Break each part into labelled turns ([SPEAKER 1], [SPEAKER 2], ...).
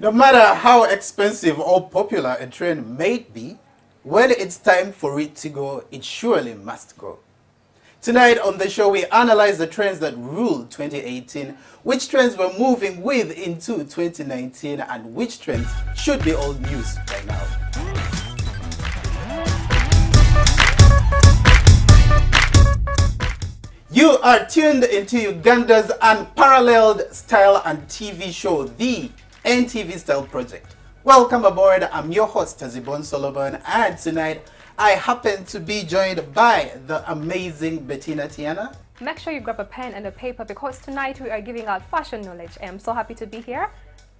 [SPEAKER 1] No matter how expensive or popular a trend may be, when it's time for it to go, it surely must go. Tonight on the show, we analyze the trends that ruled 2018, which trends we're moving with into 2019, and which trends should be old news by now. You are tuned into Uganda's unparalleled style and TV show, the NTV Style Project. Welcome aboard. I'm your host, Tazibon Solomon, and tonight I happen to be joined by the amazing Bettina Tiana.
[SPEAKER 2] Make sure you grab a pen and a paper because tonight we are giving out fashion knowledge. I am so happy to be here.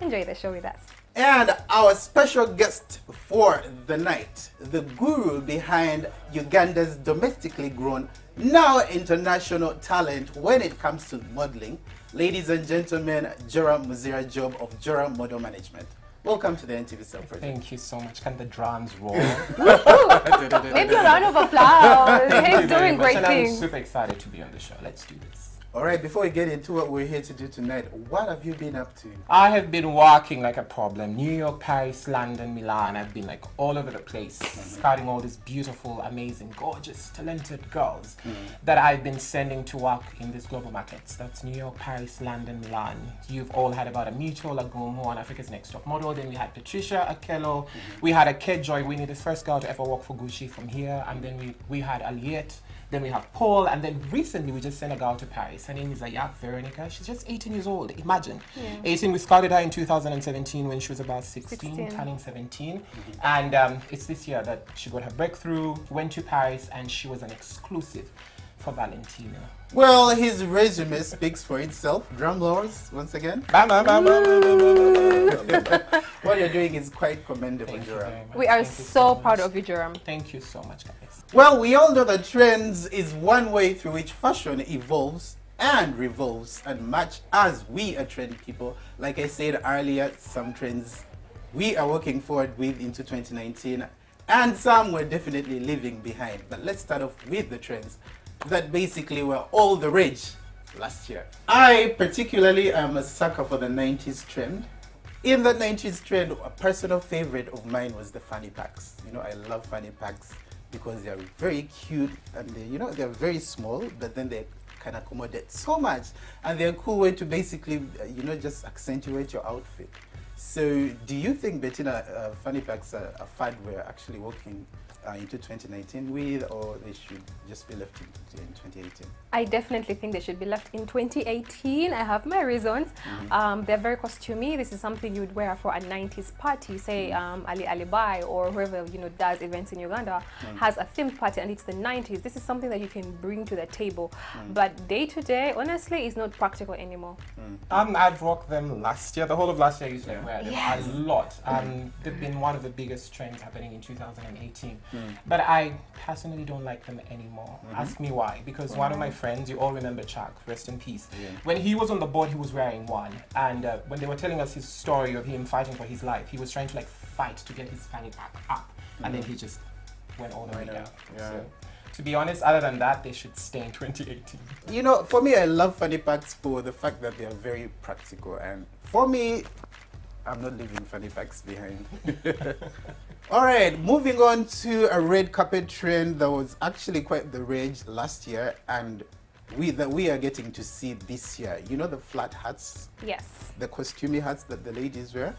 [SPEAKER 2] Enjoy the show with us.
[SPEAKER 1] And our special guest for the night, the guru behind Uganda's domestically grown, now international talent when it comes to modeling. Ladies and gentlemen, Joram Muzira Job of Joram Model Management. Welcome to the NTV Style Project.
[SPEAKER 3] Thank you so much. Can the drums roll?
[SPEAKER 2] Maybe a round of applause. He's doing great things.
[SPEAKER 3] I'm super excited to be on the show. Let's do this.
[SPEAKER 1] All right, before we get into what we're here to do tonight, what have you been up to?
[SPEAKER 3] I have been walking like a problem. New York, Paris, London, Milan. I've been like all over the place, scouting all these beautiful, amazing, gorgeous, talented girls that I've been sending to work in these global markets. That's New York, Paris, London, Milan. You've all heard about Amito, Lagumo, and Africa's Next Top Model. Then we had Patricia Akello. We had Ake Joy Winnie, the first girl to ever work for Gucci from here. And then we had Aliette. Then we have Paul, and then recently we just sent a girl to Paris. Her name is Ayak Veronica. She's just 18 years old. Imagine. Yeah. 18. We scouted her in 2017 when she was about 16. Turning 17. And it's this year that she got her breakthrough, went to Paris, and she was an exclusive for Valentino.
[SPEAKER 1] Well, his resume speaks for itself. Drum rolls, once again. What you're doing is quite commendable, Joram.
[SPEAKER 2] We are so proud of you, Joram.
[SPEAKER 3] Thank you so much, guys.
[SPEAKER 1] Well, we all know that trends is one way through which fashion evolves and revolves, and much as we are trend people, like I said earlier, some trends we are working forward with into 2019, and some we're definitely leaving behind. But let's start off with the trends that basically were all the rage last year. I particularly am a sucker for the 90s trend. In the 90s trend, a personal favorite of mine was the fanny packs. You know, I love fanny packs because they're very cute and they, you know, they're very small, but then they can accommodate so much, and they're a cool way to basically, you know, just accentuate your outfit. So do you think, Bettina, fanny packs are a fad we're actually working into 2019 with, or they should just be left in 2018?
[SPEAKER 2] I definitely think they should be left in 2018. I have my reasons. They're very costumey. This is something you would wear for a 90s party. Say Ali Alibai or whoever, you know, does events in Uganda has a themed party and it's the 90s. This is something that you can bring to the table. But day to day, honestly, is not practical anymore.
[SPEAKER 3] I've rocked them last year. The whole of last year I used to wear them a lot. They've been one of the biggest trends happening in 2018. But I personally don't like them anymore. Ask me why. Because one of my friends, you all remember Chuck, rest in peace. When he was on the board, he was wearing one. And when they were telling us his story of him fighting for his life, he was trying to like fight to get his fanny pack up. And then he just went all the way down. So, to be honest, other than that, they should stay in 2018.
[SPEAKER 1] You know, for me, I love fanny packs for the fact that they are very practical. And for me, I'm not leaving fanny packs behind. All right, moving on to a red carpet trend that was actually quite the rage last year, and we are getting to see this year. You know the flat hats?
[SPEAKER 2] Yes.
[SPEAKER 1] The costumey hats that the ladies wear?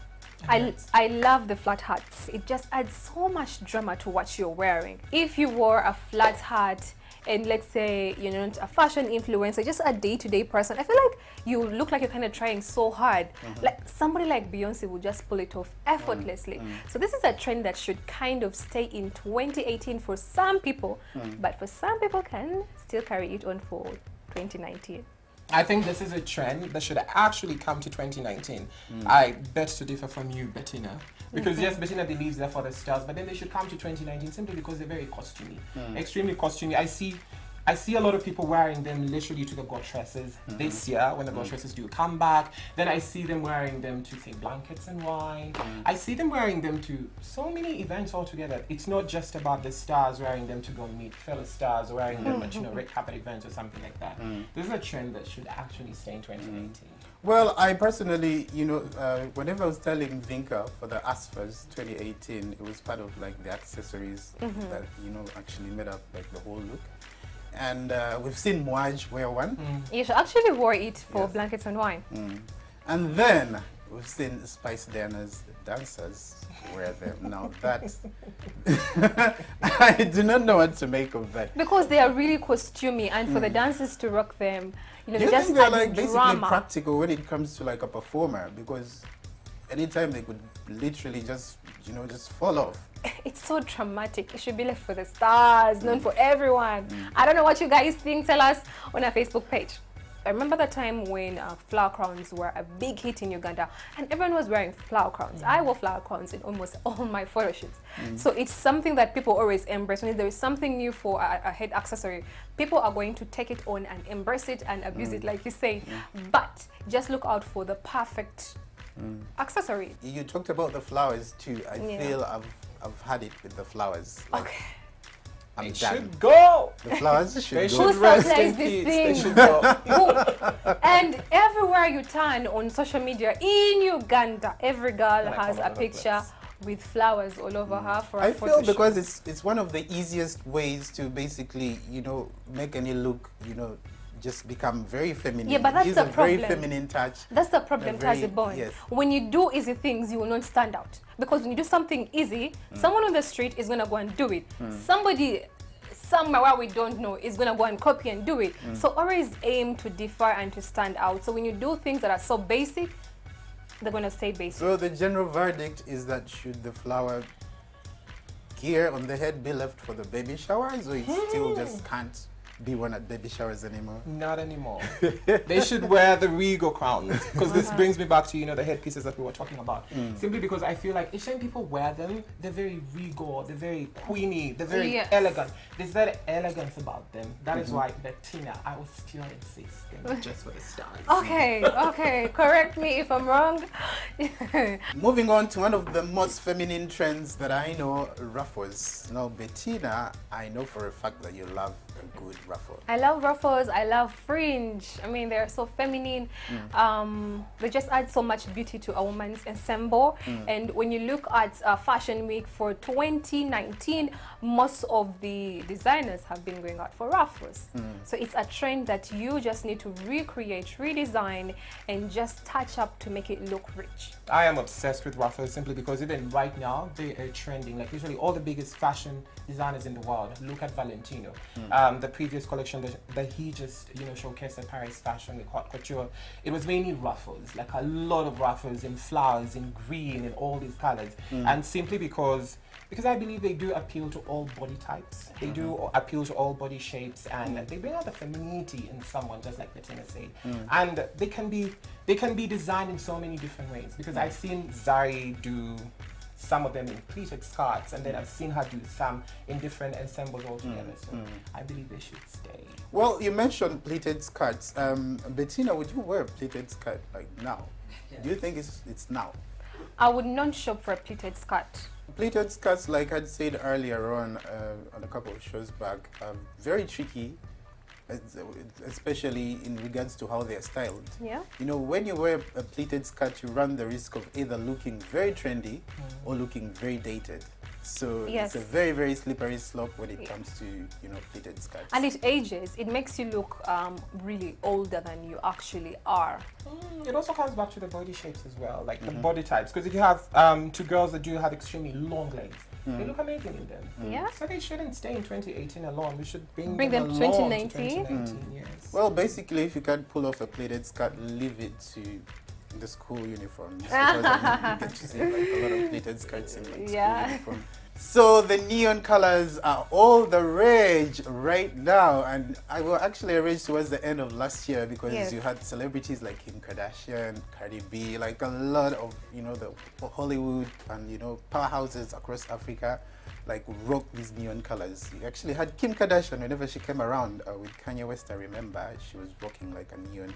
[SPEAKER 2] I love the flat hats. It just adds so much drama to what you're wearing. If you wore a flat hat and let's say you're not a fashion influencer, just a day-to-day person, I feel like you look like you're kind of trying so hard. Like somebody like Beyonce would just pull it off effortlessly. So this is a trend that should kind of stay in 2018 for some people, but for some people can still carry it on for 2019.
[SPEAKER 3] I think this is a trend that should actually come to 2019. I bet to differ from you, Bettina. Because yes, Bettina believes they're for the stars, but then they should come to 2019 simply because they're very costumey. Extremely costumey. I see I see a lot of people wearing them literally to the gauchesses this year when the gauchesses do come back. Then I see them wearing them to, say, blankets and wine. I see them wearing them to so many events altogether. It's not just about the stars wearing them to go meet fellow stars, or wearing them at, you know, red carpet events or something like that. This is a trend that should actually stay in 2018.
[SPEAKER 1] Well, I personally, you know, whenever I was telling Vinka for the Asfas 2018, it was part of like the accessories that, you know, actually made up like the whole look. And we've seen Mwaj wear one.
[SPEAKER 2] You should actually wore it for blankets and wine.
[SPEAKER 1] And then we've seen Spice Diana's dancers wear them. Now that, I do not know what to make of that.
[SPEAKER 2] Because they are really costumey, and for the dancers to rock them, you know,
[SPEAKER 1] Do you
[SPEAKER 2] they just
[SPEAKER 1] think they're
[SPEAKER 2] add
[SPEAKER 1] like basically
[SPEAKER 2] drama.
[SPEAKER 1] practical when it comes to like a performer? Because anytime they could literally just, you know, just fall off.
[SPEAKER 2] It's so dramatic. It should be left for the stars, not for everyone. I don't know what you guys think. Tell us on our Facebook page. I remember the time when flower crowns were a big hit in Uganda, and everyone was wearing flower crowns. I wore flower crowns in almost all my photo shoots. So it's something that people always embrace. When there is something new for a head accessory, people are going to take it on and embrace it and abuse it, like you say. But just look out for the perfect accessory.
[SPEAKER 1] You talked about the flowers too. I feel I've had it with the flowers. Like,
[SPEAKER 2] Okay.
[SPEAKER 1] I'm
[SPEAKER 3] It
[SPEAKER 1] done.
[SPEAKER 3] should go.
[SPEAKER 1] The flowers should
[SPEAKER 3] They
[SPEAKER 1] go.
[SPEAKER 3] should rest
[SPEAKER 2] supplies
[SPEAKER 3] in
[SPEAKER 2] this
[SPEAKER 3] peace.
[SPEAKER 2] thing?
[SPEAKER 3] They should go.
[SPEAKER 2] And everywhere you turn on social media in Uganda, every girl
[SPEAKER 3] Like
[SPEAKER 2] has
[SPEAKER 3] all
[SPEAKER 2] a
[SPEAKER 3] over the
[SPEAKER 2] picture with flowers all over her for a
[SPEAKER 1] I
[SPEAKER 2] photo
[SPEAKER 1] feel
[SPEAKER 2] shoot.
[SPEAKER 1] because it's one of the easiest ways to basically, you know, make any look, you know, just become very feminine.
[SPEAKER 2] Yeah, but that's
[SPEAKER 1] Gives
[SPEAKER 2] the
[SPEAKER 1] a very
[SPEAKER 2] problem.
[SPEAKER 1] feminine touch.
[SPEAKER 2] That's the problem,
[SPEAKER 1] very-
[SPEAKER 2] Tazibon.
[SPEAKER 1] yes.
[SPEAKER 2] When you do easy things, you will not stand out. Because when you do something easy, someone on the street is going to go and do it. Somebody somewhere where we don't know is going to go and copy and do it. So always aim to differ and to stand out. So when you do things that are so basic, they're going to stay basic.
[SPEAKER 1] So the general verdict is that should the flower gear on the head be left for the baby showers, or it still just can't be worn at baby showers anymore?
[SPEAKER 3] Not anymore. They should wear the regal crowns, because this brings me back to, you know, the headpieces that we were talking about. Simply because I feel like each time people wear them, they're very regal, they're very queeny, they're very elegant. There's that elegance about them. That is why Bettina, I will still insist, just for the stars.
[SPEAKER 2] Okay, okay. Correct me if I'm wrong.
[SPEAKER 1] Moving on to one of the most feminine trends that I know, ruffles. Now, Bettina, I know for a fact that you love a good ruffle.
[SPEAKER 2] I love ruffles. I love fringe. I mean, they're so feminine. They just add so much beauty to a woman's ensemble. And when you look at Fashion Week for 2019, most of the designers have been going out for ruffles. So it's a trend that you just need to recreate, redesign, and just touch up to make it look rich.
[SPEAKER 3] I am obsessed with ruffles simply because even right now they are trending. Like usually all the biggest fashion designers in the world. Look at Valentino. The previous collection that he just, you know, showcased at Paris Fashion with Haute Couture, it was mainly ruffles, like a lot of ruffles in flowers, in green, and all these colors. And simply because I believe they do appeal to all body types. They do appeal to all body shapes, and they bring out the femininity in someone, just like Bettina said. And they can be designed in so many different ways, because I've seen Zari do some of them in pleated skirts, and then I've seen her do some in different ensembles altogether. So I believe they should stay.
[SPEAKER 1] Well, you mentioned pleated skirts. Bettina, would you wear a pleated skirt like now? Do you think it's now?
[SPEAKER 2] I would not shop for a pleated skirt.
[SPEAKER 1] Pleated skirts, like I'd said earlier on a couple of shows back, are very tricky, especially in regards to how they're styled.
[SPEAKER 2] Yeah.
[SPEAKER 1] You know, when you wear a pleated skirt, you run the risk of either looking very trendy or looking very dated. So it's a very, very slippery slope when it comes to, you know, pleated skirts.
[SPEAKER 2] And it ages. It makes you look really older than you actually are.
[SPEAKER 3] It also comes back to the body shapes as well, like the body types. Because if you have two girls that do have extremely long legs, they look amazing in them.
[SPEAKER 2] Yeah.
[SPEAKER 3] So they shouldn't stay in 2018 alone. We should bring
[SPEAKER 2] them
[SPEAKER 3] along
[SPEAKER 2] 2019.
[SPEAKER 3] to 2019. Yes.
[SPEAKER 1] Well, basically, if you can't pull off a pleated skirt, leave it to the school uniform. Just because you get to see like a lot of pleated skirts in like school uniform. So the neon colors are all the rage right now, and I will actually a rage towards the end of last year because
[SPEAKER 2] Yes.
[SPEAKER 1] you had celebrities like Kim Kardashian, Cardi B, like a lot of, you know, the Hollywood and, you know, powerhouses across Africa like rock these neon colors. You actually had Kim Kardashian whenever she came around with Kanye West. I remember she was rocking like a neon.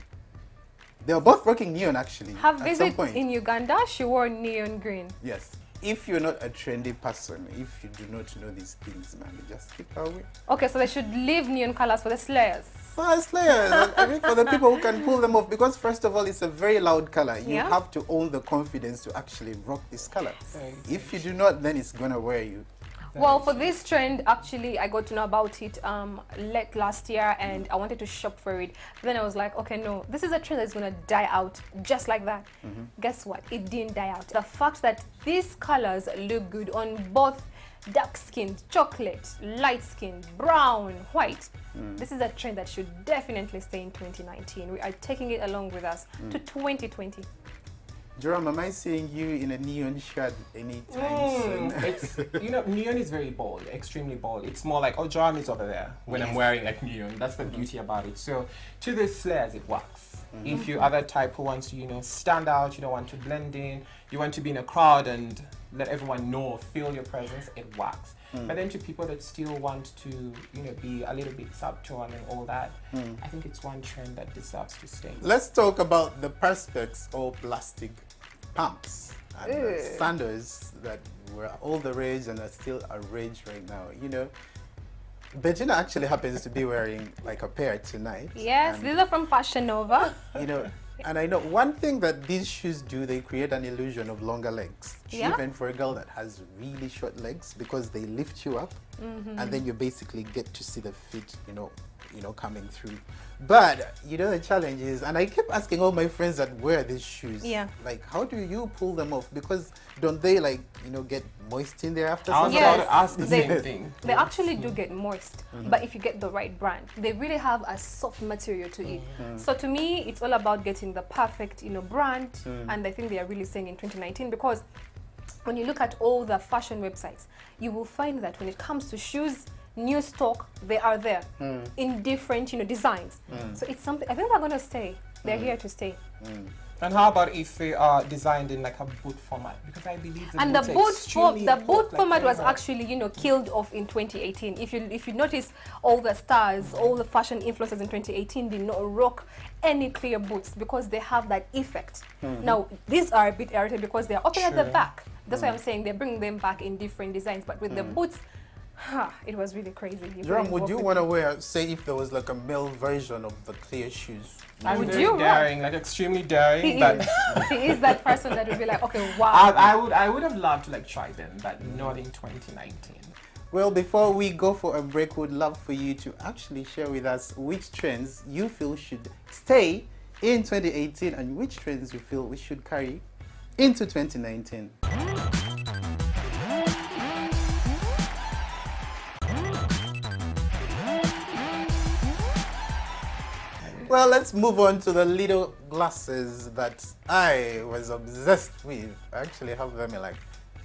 [SPEAKER 1] They were both rocking neon actually.
[SPEAKER 2] Have
[SPEAKER 1] at some
[SPEAKER 2] visit
[SPEAKER 1] point.
[SPEAKER 2] in Uganda, she wore neon green.
[SPEAKER 1] Yes. If you're not a trendy person, if you do not know these things, man, just keep away.
[SPEAKER 2] Okay, so they should leave neon colors for the slayers.
[SPEAKER 1] First layers, I mean, for the people who can pull them off, because first of all, it's a very loud color. You
[SPEAKER 2] Yeah.
[SPEAKER 1] have to own the confidence to actually rock this color. If you do not, then it's gonna wear you.
[SPEAKER 2] Well, for this trend, actually, I got to know about it late last year, and I wanted to shop for it. But then I was like, okay, no, this is a trend that's gonna die out just like that. Guess what? It didn't die out. The fact that these colors look good on both dark-skinned, chocolate, light-skinned, brown, white. This is a trend that should definitely stay in 2019. We are taking it along with us to 2020.
[SPEAKER 1] Jerome, am I seeing you in a neon shirt anytime soon?
[SPEAKER 3] It's, you know, neon is very bold, extremely bold. It's more like, oh, Jerome is over there when I'm wearing like neon. That's the beauty about it. So to the slayers, it works. If you are the type who wants to, you know, stand out, you don't want to blend in, you want to be in a crowd and let everyone know, feel your presence, it works. But then to people that still want to, you know, be a little bit subtone and all that, I think it's one trend that deserves to stay.
[SPEAKER 1] Let's talk about the Perspex or plastic pumps and sandals that were all the rage and are still a rage right now. You know, Bettina actually happens to be wearing like a pair tonight.
[SPEAKER 2] Yes,
[SPEAKER 1] and,
[SPEAKER 2] these are from Fashion Nova.
[SPEAKER 1] you know, and I know one thing that these shoes do, they create an illusion of longer legs.
[SPEAKER 2] Yeah.
[SPEAKER 1] Even for a girl that has really short legs, because they lift you up and then you basically get to see the feet, you know, coming through. But you know the challenge is, and I keep asking all my friends that wear these shoes, like how do you pull them off? Because don't they like, you know, get moist in there after
[SPEAKER 3] I was
[SPEAKER 1] some
[SPEAKER 3] about
[SPEAKER 1] time?
[SPEAKER 3] to ask the same thing.
[SPEAKER 2] They actually do get moist, but if you get the right brand, they really have a soft material to it. So to me, it's all about getting the perfect, you know, brand, and I think they are really saying in 2019, because when you look at all the fashion websites, you will find that when it comes to shoes, new stock, they are there in different, you know, designs. So it's something, I think they're going to stay. They're here to stay.
[SPEAKER 3] And how about if they are designed in like a boot format? Because I believe the
[SPEAKER 2] And the
[SPEAKER 3] boots are
[SPEAKER 2] boot
[SPEAKER 3] extremely
[SPEAKER 2] format
[SPEAKER 3] like
[SPEAKER 2] was
[SPEAKER 3] very
[SPEAKER 2] actually, you know, killed off in 2018. If you notice, all the stars, all the fashion influencers in 2018 did not rock any clear boots because they have that effect. Now these are a bit irritated because they are open at the back. That's why I'm saying they're bringing them back in different designs. But with the boots, it was really crazy.
[SPEAKER 1] Jerome, would you want to wear, say if there was like a male version of the clear shoes?
[SPEAKER 3] I'm
[SPEAKER 2] Would
[SPEAKER 3] very
[SPEAKER 2] you?
[SPEAKER 3] daring, like extremely daring.
[SPEAKER 2] He
[SPEAKER 3] But
[SPEAKER 2] is. He is that person that would be like, okay, wow.
[SPEAKER 3] I would have loved to like try them, but not in 2019.
[SPEAKER 1] Well, before we go for a break, we'd love for you to actually share with us which trends you feel should stay in 2018 and which trends you feel we should carry into 2019. Well, let's move on to the little glasses that I was obsessed with. I actually have them in like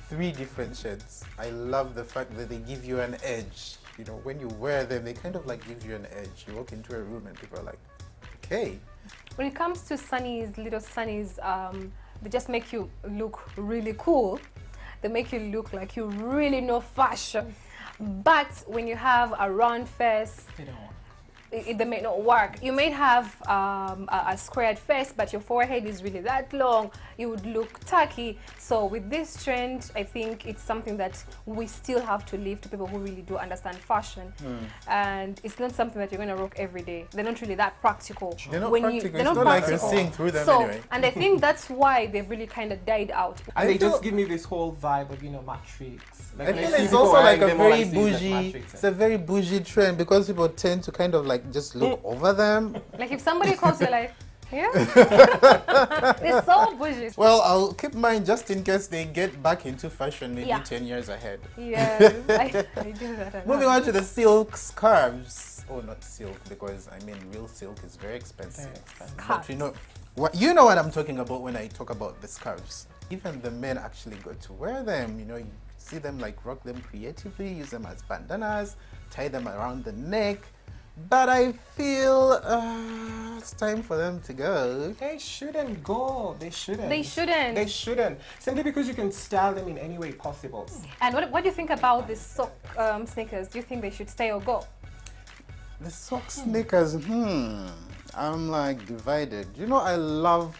[SPEAKER 1] 3 different shades. I love the fact that they give you an edge. You know, when you wear them, they kind of like give you an edge. You walk into a room and people are like, okay.
[SPEAKER 2] When it comes to sunnies, little sunnies, they just make you look really cool. They make you look like you really know fashion. But when you have a round face,
[SPEAKER 3] They don't.
[SPEAKER 2] They may not work. You may have a squared face, but your forehead is really that long. You would look tacky. So with this trend, I think it's something that we still have to leave to people who really do understand fashion. And it's not something that you're going to rock every day. They're not really that practical.
[SPEAKER 1] They're not
[SPEAKER 2] When
[SPEAKER 1] practical.
[SPEAKER 2] they're
[SPEAKER 1] It's
[SPEAKER 2] not
[SPEAKER 1] not like you're
[SPEAKER 2] practical.
[SPEAKER 1] seeing through them
[SPEAKER 2] So,
[SPEAKER 1] anyway.
[SPEAKER 2] and I think that's why they've really kind of died out.
[SPEAKER 3] And they
[SPEAKER 1] feel-
[SPEAKER 3] just give me this whole vibe of, you know, Matrix. Like,
[SPEAKER 1] I
[SPEAKER 3] when
[SPEAKER 1] feel
[SPEAKER 3] see
[SPEAKER 1] it's
[SPEAKER 3] people
[SPEAKER 1] also like
[SPEAKER 3] wearing
[SPEAKER 1] a
[SPEAKER 3] them, all I
[SPEAKER 1] very
[SPEAKER 3] see is, like,
[SPEAKER 1] bougie,
[SPEAKER 3] Matrix.
[SPEAKER 1] it's a very bougie trend because people tend to kind of like just look over them.
[SPEAKER 2] Like if somebody calls you like, yeah? It's so bougie.
[SPEAKER 1] Well, I'll keep mine just in case they get back into fashion maybe
[SPEAKER 2] Yeah.
[SPEAKER 1] 10 years ahead.
[SPEAKER 2] Yes, I do that a lot.
[SPEAKER 1] Moving on to the silk scarves. Oh, not silk, because I mean real silk is very expensive. But you know what I'm talking about when I talk about the scarves. Even the men actually got to wear them. You know, you see them like rock them creatively, use them as bandanas, tie them around the neck. But I feel it's time for them to go.
[SPEAKER 3] They shouldn't go. They shouldn't.
[SPEAKER 2] They shouldn't.
[SPEAKER 3] They shouldn't. Simply because you can style them in any way possible.
[SPEAKER 2] And what do you think about the sock sneakers? Do you think they should stay or go?
[SPEAKER 1] The sock sneakers, I'm like divided. You know, I love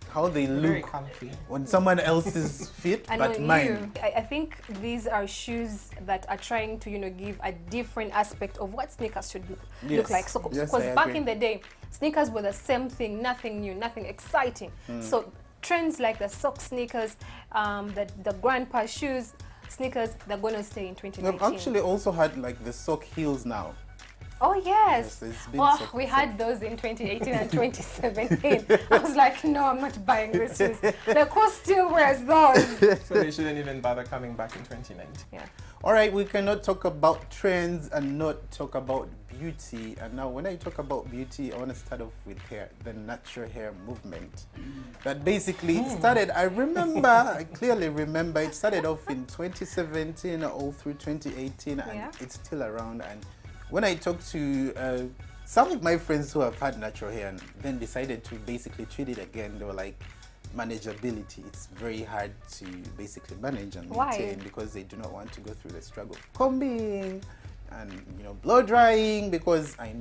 [SPEAKER 1] how they
[SPEAKER 3] Very
[SPEAKER 1] look
[SPEAKER 3] comfy.
[SPEAKER 1] on someone else's feet,
[SPEAKER 2] And
[SPEAKER 1] but
[SPEAKER 2] on
[SPEAKER 1] mine.
[SPEAKER 2] you, I think these are shoes that are trying to, give a different aspect of what sneakers should look
[SPEAKER 1] Yes.
[SPEAKER 2] like. So,
[SPEAKER 1] Yes,
[SPEAKER 2] because
[SPEAKER 1] I
[SPEAKER 2] back
[SPEAKER 1] agree.
[SPEAKER 2] in the day, sneakers were the same thing, nothing new, nothing exciting. So trends like the sock sneakers, the grandpa shoes, sneakers, they're going to stay in 2019.
[SPEAKER 1] We've actually also had like the sock heels now.
[SPEAKER 2] Oh yes,
[SPEAKER 1] Yes, it's been
[SPEAKER 2] oh,
[SPEAKER 1] sock-
[SPEAKER 2] we had those in 2018 and 2017. I was like, no, I'm not buying these shoes. The cost still wears those.
[SPEAKER 3] So they shouldn't even bother coming back in 2019.
[SPEAKER 2] Yeah.
[SPEAKER 1] All right, we cannot talk about trends and not talk about beauty. And now when I talk about beauty, I want to start off with hair, the natural hair movement. That basically started, I clearly remember, it started off in 2017 all through 2018 and
[SPEAKER 2] Yeah.
[SPEAKER 1] it's still around. And when I talk to some of my friends who have had natural hair and then decided to basically treat it again, they were like, manageability. It's very hard to basically manage and
[SPEAKER 2] Why?
[SPEAKER 1] maintain because they do not want to go through the struggle of combing and blow drying because
[SPEAKER 2] With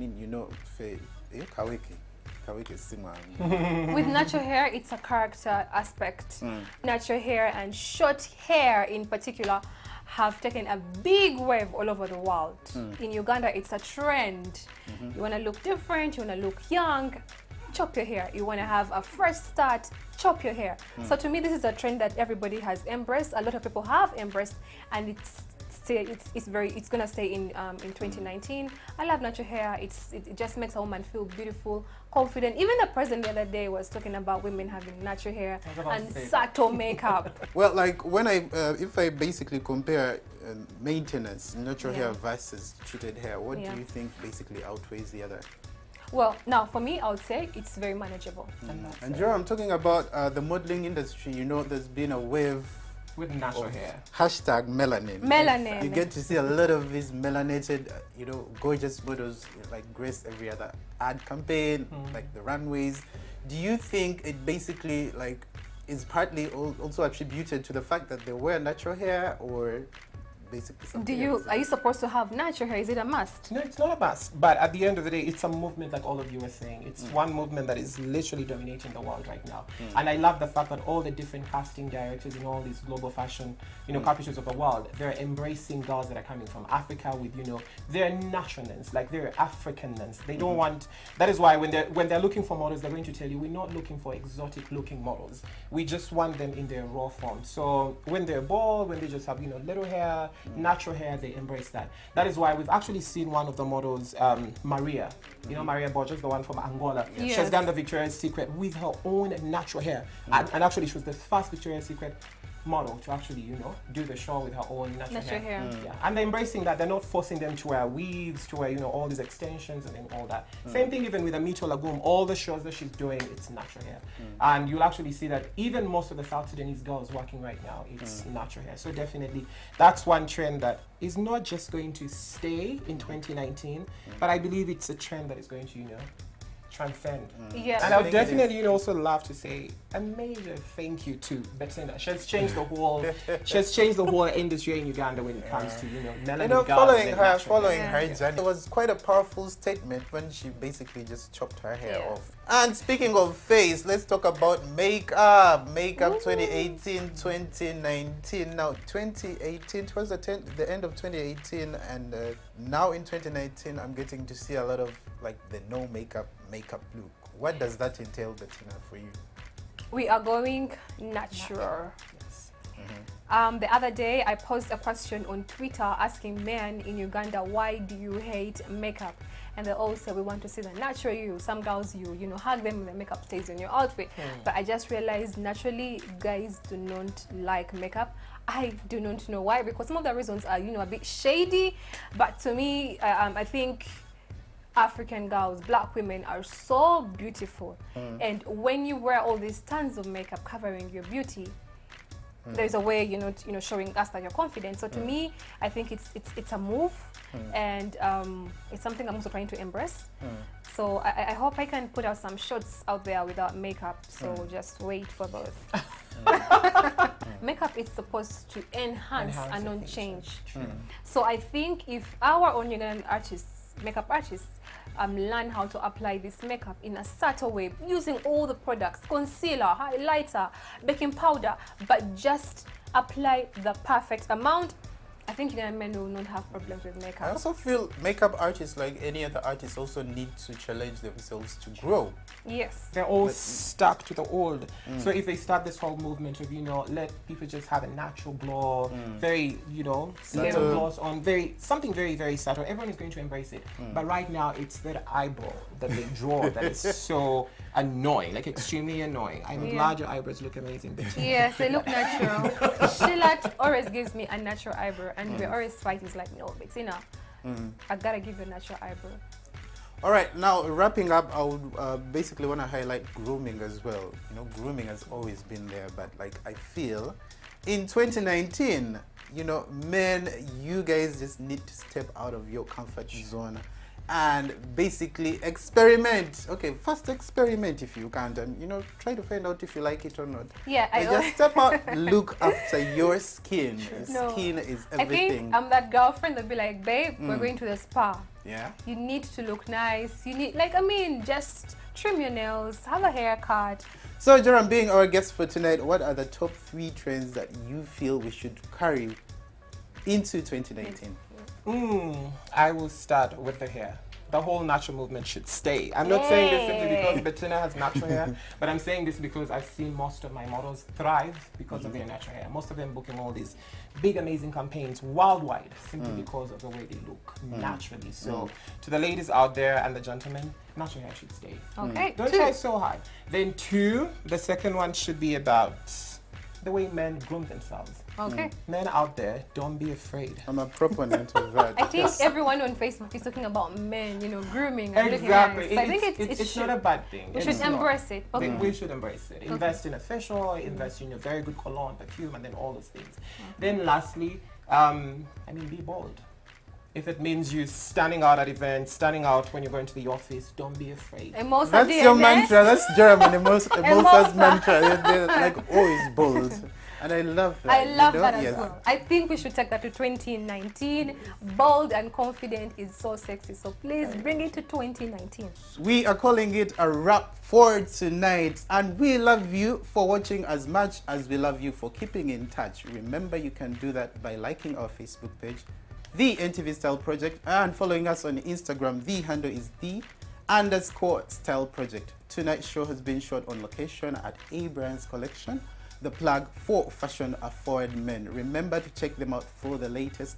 [SPEAKER 2] natural hair, it's a character aspect. Natural hair and short hair in particular have taken a big wave all over the world. In Uganda, it's a trend. You want to look different, you want to look young, chop your hair. You want to have a fresh start, chop your hair. So to me, this is a trend that everybody has embraced. A lot of people have embraced, and it's gonna stay in 2019. I love natural hair. It just makes a woman feel beautiful, confident. Even the president the other day was talking about women having natural hair and subtle makeup.
[SPEAKER 1] Well, like when if I basically compare maintenance, natural hair versus treated hair, what do you think basically outweighs the other?
[SPEAKER 2] Well, now for me, I would say it's very manageable.
[SPEAKER 1] And Joe, I'm talking about the modeling industry. There's been a wave
[SPEAKER 3] With natural hair.
[SPEAKER 1] #melanin.
[SPEAKER 2] Melanin.
[SPEAKER 1] You get to see a lot of these melanated, gorgeous models like grace every other ad campaign, like the runways. Do you think it basically is partly also attributed to the fact that they wear natural hair, or basically something else?
[SPEAKER 2] Are you supposed to have natural hair? Is it a must?
[SPEAKER 3] No, it's not a must. But at the end of the day, it's a movement like all of you were saying. It's one movement that is literally dominating the world right now. And I love the fact that all the different casting directors in all these global fashion, capitals of the world, they're embracing girls that are coming from Africa with, their naturalness, like their Africanness. They don't want, that is why when they're looking for models, they're going to tell you, we're not looking for exotic looking models. We just want them in their raw form. So when they're bald, when they just have, little hair, natural hair, they embrace that. That is why we've actually seen one of the models, Maria, Maria Borges, the one from Angola.
[SPEAKER 2] Yes.
[SPEAKER 3] She's done the Victoria's Secret with her own natural hair. And actually she was the first Victoria's Secret model to actually, do the show with her own natural hair. Yeah. And they're embracing that. They're not forcing them to wear weaves, to wear, all these extensions and then all that. Same thing even with Amito Lagoon. All the shows that she's doing, it's natural hair. And you'll actually see that even most of the South Sudanese girls working right now, it's natural hair. So definitely, that's one trend that is not just going to stay in 2019, but I believe it's a trend that is going to, transcend.
[SPEAKER 2] Yes.
[SPEAKER 3] And I would definitely also love to say a major thank you to Bettina. She has changed the whole industry in Uganda when it comes to melanin girls
[SPEAKER 1] following
[SPEAKER 3] and
[SPEAKER 1] her
[SPEAKER 3] natural hair.
[SPEAKER 1] journey. It was quite a powerful statement when she basically just chopped her hair off. And speaking of face, let's talk about makeup. 2018, 2019. Now 2018 towards the end of 2018, and now in 2019, I'm getting to see a lot of the no makeup look. What does that entail, Bettina, for you?
[SPEAKER 2] We are going natural.
[SPEAKER 3] Yes.
[SPEAKER 2] The other day, I posed a question on Twitter asking men in Uganda, why do you hate makeup? And they all say, we want to see the natural you. Some girls, you hug them and the makeup stays on your outfit. But I just realized naturally, guys do not like makeup. I do not know why, because some of the reasons are, a bit shady. But to me, I think African girls, black women are so beautiful. And when you wear all these tons of makeup covering your beauty, there's a way showing us that you're confident. So to me, I think it's a move, and it's something I'm also trying to embrace. So I hope I can put out some shots out there without makeup. So just wait for those. Makeup is supposed to enhance and not change. So I think if our own Ugandan artists, makeup artists, learn how to apply this makeup in a subtle way, using all the products, concealer, highlighter, baking powder, but just apply the perfect amount, I think Ugandan men will not have problems with makeup.
[SPEAKER 1] I also feel makeup artists, like any other artists, also need to challenge themselves to grow.
[SPEAKER 2] Yes.
[SPEAKER 3] They're all stuck to the old. So if they start this whole movement of, let people just have a natural glow, very, little gloss on, something very, very subtle, everyone is going to embrace it. But right now, it's that eyebrow that they draw that is so annoying, like extremely annoying. I'm glad your eyebrows look amazing.
[SPEAKER 2] Yes, they look natural. Sheila always gives me a natural eyebrow, and we always fight. It's like, no, Bettina, I gotta give you a natural eyebrow.
[SPEAKER 1] All right, now wrapping up, I would basically want to highlight grooming as well. Grooming has always been there, but like I feel in 2019, men, you guys just need to step out of your comfort zone and basically experiment. Okay, first experiment if you can't, and try to find out if you like it or not.
[SPEAKER 2] Yeah,
[SPEAKER 1] I just step out, look after your skin. Skin is everything.
[SPEAKER 2] I think I'm that girlfriend that'll be like, babe, we're going to the spa.
[SPEAKER 1] Yeah.
[SPEAKER 2] You need to look nice. You need, just trim your nails, have a haircut.
[SPEAKER 1] So, Joram, being our guest for tonight, what are the top 3 trends that you feel we should carry into 2019?
[SPEAKER 3] I will start with the hair. The whole natural movement should stay. I'm not saying this simply because Bettina has natural hair, but I'm saying this because I've seen most of my models thrive because of their natural hair. Most of them booking all these big, amazing campaigns worldwide simply because of the way they look naturally. So to the ladies out there and the gentlemen, natural hair should stay.
[SPEAKER 2] Okay.
[SPEAKER 3] Don't try so hard. Then 2, the second one should be about the way men groom themselves.
[SPEAKER 2] Okay.
[SPEAKER 3] Men out there, don't be afraid.
[SPEAKER 1] I'm a proponent of that.
[SPEAKER 2] I think everyone on Facebook is talking about men, grooming and looking nice. So I think
[SPEAKER 3] it's not a bad thing.
[SPEAKER 2] We should embrace it. Okay.
[SPEAKER 3] We should embrace it. Invest in a facial, invest in a very good cologne, perfume, and then all those things. Then lastly, be bold. If it means you standing out at events, standing out when you're going to the office, don't be afraid.
[SPEAKER 1] That's your mantra. That's Jeremy Emosa's mantra. They're like always bold. And I love that.
[SPEAKER 2] I love that as well. I think we should take that to 2019. Bold and confident is so sexy. So please bring it to 2019.
[SPEAKER 1] We are calling it a wrap for tonight. And we love you for watching as much as we love you for keeping in touch. Remember, you can do that by liking our Facebook page, The NTV Style Project, and following us on Instagram. The handle is _Style Project. Tonight's show has been shot on location at A. Bryan's Collection, the plug for fashion forward men. Remember to check them out for the latest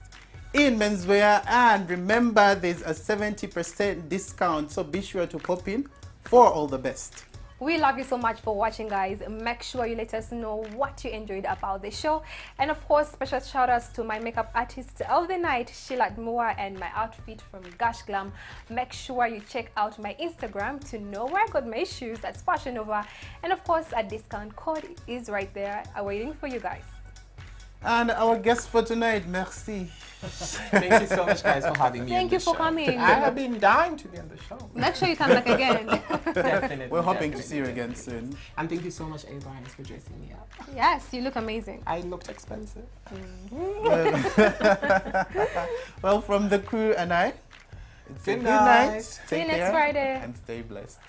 [SPEAKER 1] in menswear, and remember there's a 70% discount, so be sure to pop in for all the best.
[SPEAKER 2] We love you so much for watching, guys. Make sure you let us know what you enjoyed about the show. And of course, special shout outs to my makeup artist of the night, Sheila Moore, and my outfit from Gush Glam. Make sure you check out my Instagram to know where I got my shoes. That's Fashion Nova. And of course, a discount code is right there waiting for you guys.
[SPEAKER 1] And our guest for tonight, merci.
[SPEAKER 3] Thank you so much, guys, for having me.
[SPEAKER 2] Thank you for coming.
[SPEAKER 3] I have been dying to be on the show.
[SPEAKER 2] Make sure you come back again.
[SPEAKER 3] Definitely.
[SPEAKER 1] We're hoping to see you again soon.
[SPEAKER 3] And thank you so much, A. Bryan, for dressing me up.
[SPEAKER 2] Yes, you look amazing.
[SPEAKER 3] I looked expensive.
[SPEAKER 1] Well, from the crew and I, it's
[SPEAKER 3] good
[SPEAKER 1] night.
[SPEAKER 2] See you next Friday.
[SPEAKER 1] And stay blessed.